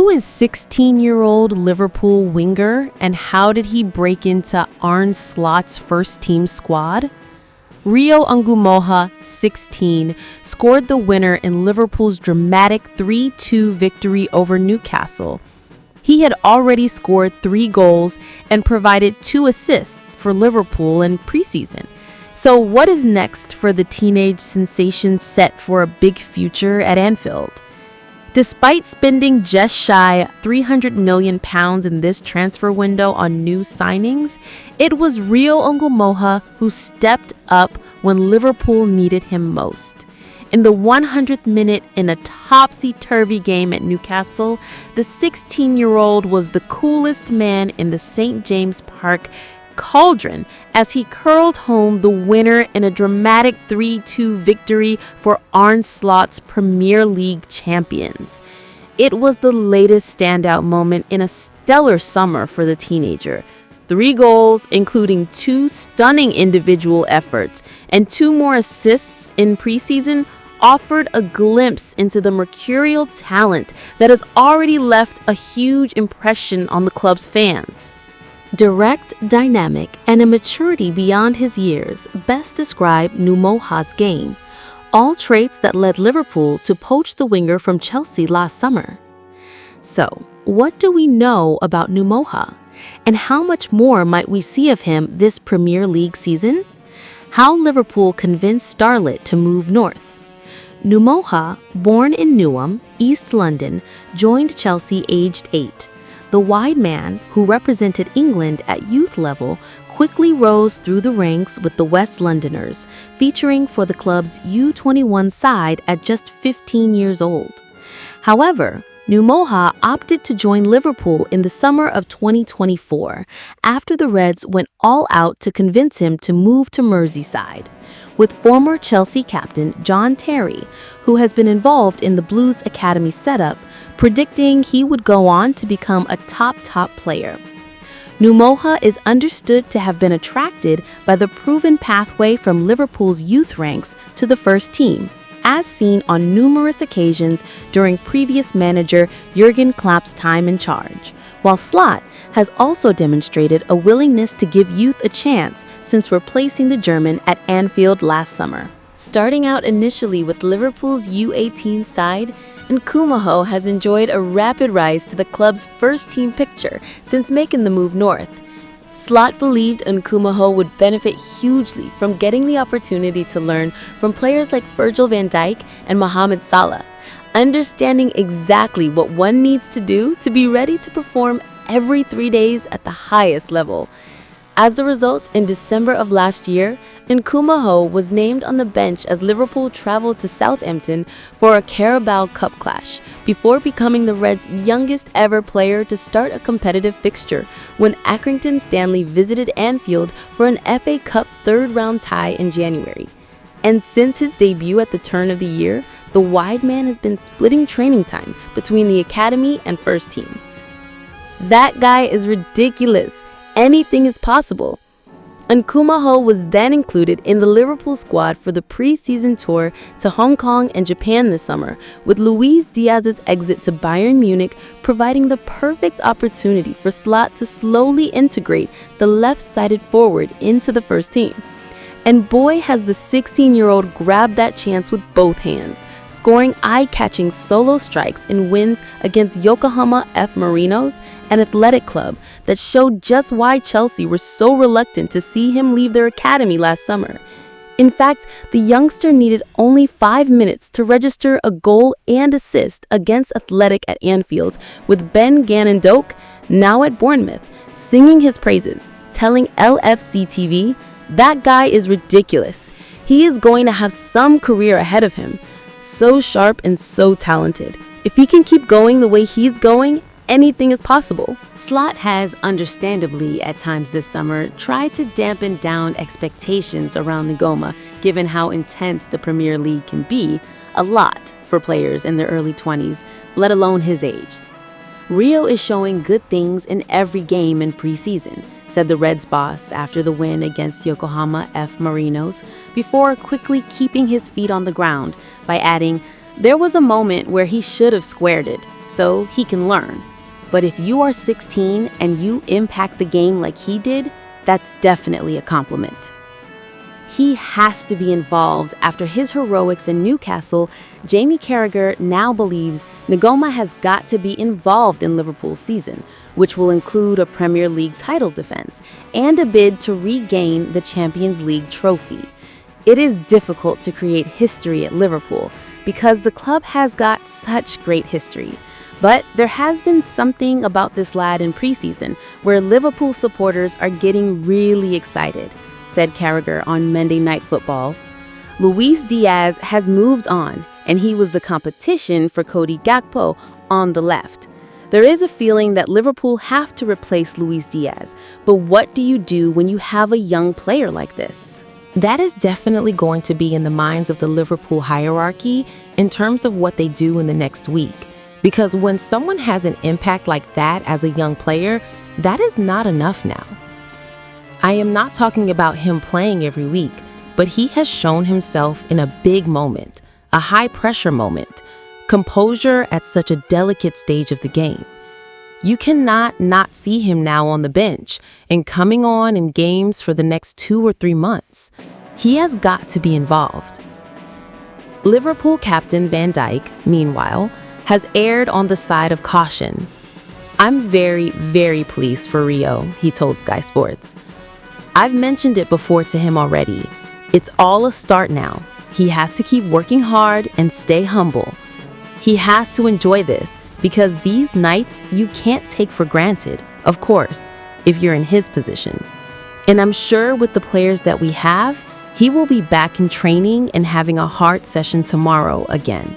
Who is 16-year-old Liverpool winger, and how did he break into Arne Slot's first-team squad? RIO NGUMOHA, 16, scored the winner in Liverpool's dramatic 3-2 victory over Newcastle. He had already scored 3 goals and provided 2 assists for Liverpool in preseason. So what is next for the teenage sensation set for a big future at Anfield? Despite spending just shy £300 million in this transfer window on new signings, it was RIO NGUMOHA who stepped up when Liverpool needed him most. In the 100th minute in a topsy-turvy game at Newcastle, the 16-year-old was the coolest man in the St. James Park cauldron as he curled home the winner in a dramatic 3-2 victory for Arne Slot's Premier League champions. It was the latest standout moment in a stellar summer for the teenager. 3 goals, including 2 stunning individual efforts and 2 more assists in preseason, offered a glimpse into the mercurial talent that has already left a huge impression on the club's fans. Direct, dynamic, and a maturity beyond his years best describe NGUMOHA's game, all traits that led Liverpool to poach the winger from Chelsea last summer. So, what do we know about NGUMOHA? And how much more might we see of him this Premier League season? How Liverpool convinced Starlet to move north. NGUMOHA, born in Newham, East London, joined Chelsea aged 8. The wide man, who represented England at youth level, quickly rose through the ranks with the West Londoners, featuring for the club's U21 side at just 15 years old. However, NGUMOHA opted to join Liverpool in the summer of 2024 after the Reds went all out to convince him to move to Merseyside, with former Chelsea captain John Terry, who has been involved in the Blues Academy setup, predicting he would go on to become a top player. NGUMOHA is understood to have been attracted by the proven pathway from Liverpool's youth ranks to the first team, as seen on numerous occasions during previous manager Jurgen Klopp's time in charge, while Slot has also demonstrated a willingness to give youth a chance since replacing the German at Anfield last summer. Starting out initially with Liverpool's U18 side, NGUMOHA has enjoyed a rapid rise to the club's first-team picture since making the move north. Slot believed NGUMOHA would benefit hugely from getting the opportunity to learn from players like Virgil van Dijk and Mohamed Salah, understanding exactly what one needs to do to be ready to perform every 3 days at the highest level. As a result, in December of last year, NGUMOHA was named on the bench as Liverpool traveled to Southampton for a Carabao Cup clash, before becoming the Reds' youngest ever player to start a competitive fixture when Accrington Stanley visited Anfield for an FA Cup third-round tie in January. And since his debut at the turn of the year, the wide man has been splitting training time between the academy and first team. That guy is ridiculous. Anything is possible. NGUMOHA was then included in the Liverpool squad for the pre-season tour to Hong Kong and Japan this summer, with Luis Diaz's exit to Bayern Munich providing the perfect opportunity for Slot to slowly integrate the left-sided forward into the first team. And boy, has the 16-year-old grabbed that chance with both hands, scoring eye-catching solo strikes in wins against Yokohama F. Marinos, an athletic club that showed just why Chelsea were so reluctant to see him leave their academy last summer. In fact, the youngster needed only 5 minutes to register a goal and assist against Athletic at Anfield, with Ben Gannon-Doak, now at Bournemouth, singing his praises, telling LFC TV, "That guy is ridiculous. He is going to have some career ahead of him. So sharp and so talented. If he can keep going the way he's going, anything is possible." Slot has, understandably at times this summer, tried to dampen down expectations around NGUMOHA, given how intense the Premier League can be, a lot for players in their early 20s, let alone his age. RIO is showing good things in every game in preseason, said the Reds boss after the win against Yokohama F. Marinos, before quickly keeping his feet on the ground by adding, "There was a moment where he should have squared it. so he can learn. But if you are 16 and you impact the game like he did, that's definitely a compliment. He has to be involved. After his heroics in Newcastle, Jamie Carragher now believes Ngoma has got to be involved in Liverpool's season, which will include a Premier League title defense and a bid to regain the Champions League trophy. It is difficult to create history at Liverpool because the club has got such great history. But there has been something about this lad in preseason where Liverpool supporters are getting really excited, said Carragher on Monday Night Football. Luis Diaz has moved on, and he was the competition for Cody Gakpo on the left. There is a feeling that Liverpool have to replace Luis Diaz, but what do you do when you have a young player like this? That is definitely going to be in the minds of the Liverpool hierarchy in terms of what they do in the next week. Because when someone has an impact like that as a young player, that is not enough now. I am not talking about him playing every week, but he has shown himself in a big moment, a high-pressure moment, composure at such a delicate stage of the game. You cannot not see him now on the bench and coming on in games for the next 2 or 3 months. He has got to be involved. Liverpool captain Van Dijk, meanwhile, has erred on the side of caution. "I'm very, very pleased for Rio," he told Sky Sports. "I've mentioned it before to him already. It's all a start now. He has to keep working hard and stay humble. He has to enjoy this because these nights you can't take for granted, of course, if you're in his position. And I'm sure with the players that we have, he will be back in training and having a hard session tomorrow again."